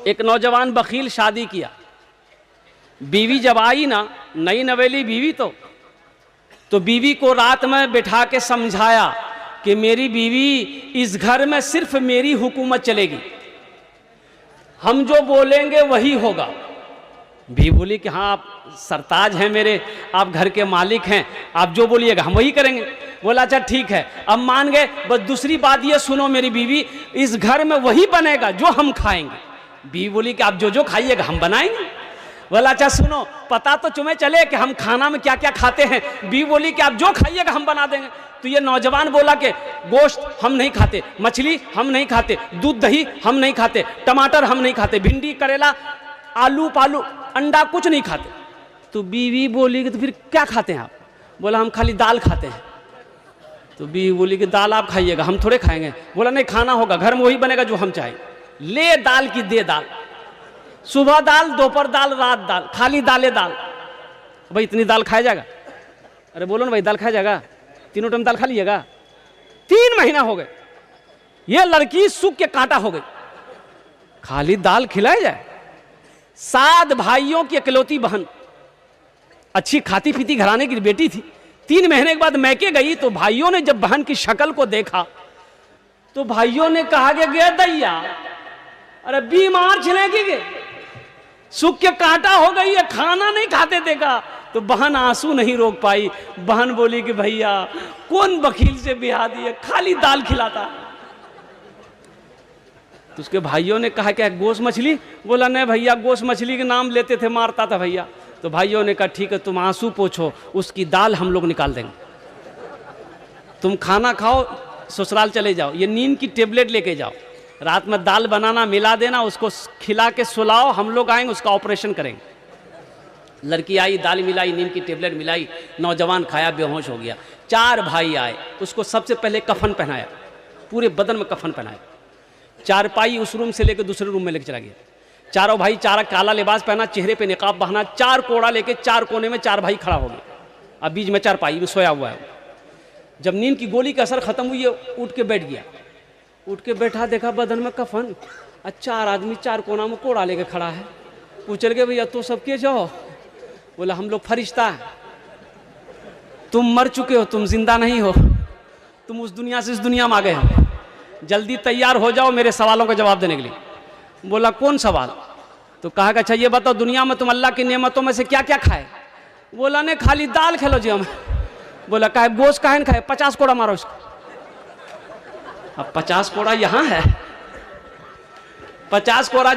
एक नौजवान वकील शादी किया। बीवी जब आई ना, नई नवेली बीवी तो बीवी को रात में बिठा के समझाया कि मेरी बीवी, इस घर में सिर्फ मेरी हुकूमत चलेगी, हम जो बोलेंगे वही होगा। बीवी बोली कि हाँ, आप सरताज हैं मेरे, आप घर के मालिक हैं, आप जो बोलिएगा हम वही करेंगे। बोला अच्छा ठीक है, अब मान गए। बस दूसरी बात ये सुनो मेरी बीवी, इस घर में वही बनेगा जो हम खाएंगे। बीवी बोली कि आप जो जो खाइएगा हम बनाएंगे। बोला अच्छा सुनो, पता तो तुम्हें चले कि हम खाना में क्या क्या खाते हैं। बीवी बोली कि आप जो खाइएगा हम बना देंगे। तो ये नौजवान बोला कि गोश्त हम नहीं खाते, मछली हम नहीं खाते, दूध दही हम नहीं खाते, टमाटर हम नहीं खाते, भिंडी करेला आलू पालू अंडा कुछ नहीं खाते। तो बीवी बोली कि तो फिर क्या खाते हैं आप? बोला हम खाली दाल खाते हैं। तो बीवी बोली कि दाल आप खाइएगा, हम थोड़े खाएंगे। बोला नहीं, खाना होगा, घर में वही बनेगा जो हम चाहें। ले दाल की दे दाल, सुबह दाल, दोपहर दाल, रात दाल, खाली दाले दाल। भाई इतनी दाल खाया जाएगा? अरे बोलो ना भाई, दाल खाया जाएगा? तीनों टाइम दाल खा लीजिएगा। 3 महीना हो गए, ये लड़की सूख के कांटा हो गई, खाली दाल खिलाई जाए। 7 भाइयों की इकलौती बहन, अच्छी खाती पीती घराने की बेटी थी। 3 महीने के बाद मैके गई तो भाइयों ने जब बहन की शक्ल को देखा तो भाइयों ने कहा कि गे दैया, अरे बीमार छिलेगी गे, सूख के कांटा हो गई है, खाना नहीं खाते देखा। तो बहन आंसू नहीं रोक पाई। बहन बोली कि भैया कौन वकील से ब्याह दिए, खाली दाल खिलाता। तो उसके भाइयों ने कहा क्या गोश्त मछली? बोला नहीं भैया, गोश्त मछली के नाम लेते थे, मारता था भैया। तो भाइयों ने कहा ठीक है, तुम आंसू पोछो, उसकी दाल हम लोग निकाल देंगे, तुम खाना खाओ, ससुराल चले जाओ, ये नींद की टेबलेट लेके जाओ, रात में दाल बनाना मिला देना, उसको खिला के सुलाओ, हम लोग आएंगे उसका ऑपरेशन करेंगे। लड़की आई, दाल मिलाई, नींद की टेबलेट मिलाई, नौजवान खाया, बेहोश हो गया। 4 भाई आए, उसको सबसे पहले कफन पहनाया, पूरे बदन में कफन पहनाया। 4 पाई उस रूम से लेकर दूसरे रूम में लेकर चला गया। चारों भाई, 4 काला लिबास पहना, चेहरे पे निकाब बहाना, 4 कोड़ा लेके 4 कोने में 4 भाई खड़ा हो गया। अब बीच में 4 पाई में सोया हुआ है। जब नींद की गोली का असर खत्म हुई, उठ के बैठ गया। उठ के बैठा, देखा बदन में कफन, 4 आदमी 4 कोना में कोड़ा लेके खड़ा है। पूछ लगे भैया तो सबके जाओ? बोला हम लोग फरिश्ता है, तुम मर चुके हो, तुम जिंदा नहीं हो, तुम उस दुनिया से इस दुनिया में आ गए हो, जल्दी तैयार हो जाओ मेरे सवालों का जवाब देने के लिए। बोला कौन सवाल? तो कहा कि अच्छा ये बताओ, दुनिया में तुम अल्लाह की नेमतों में से क्या क्या खाए? बोला नहीं, खाली दाल खेलो जी हम। बोला काहे गोश्त काहे न खाए? 50 कोड़ा मारो इसको। अब 50 कोड़ा यहाँ है, 50 कोड़ा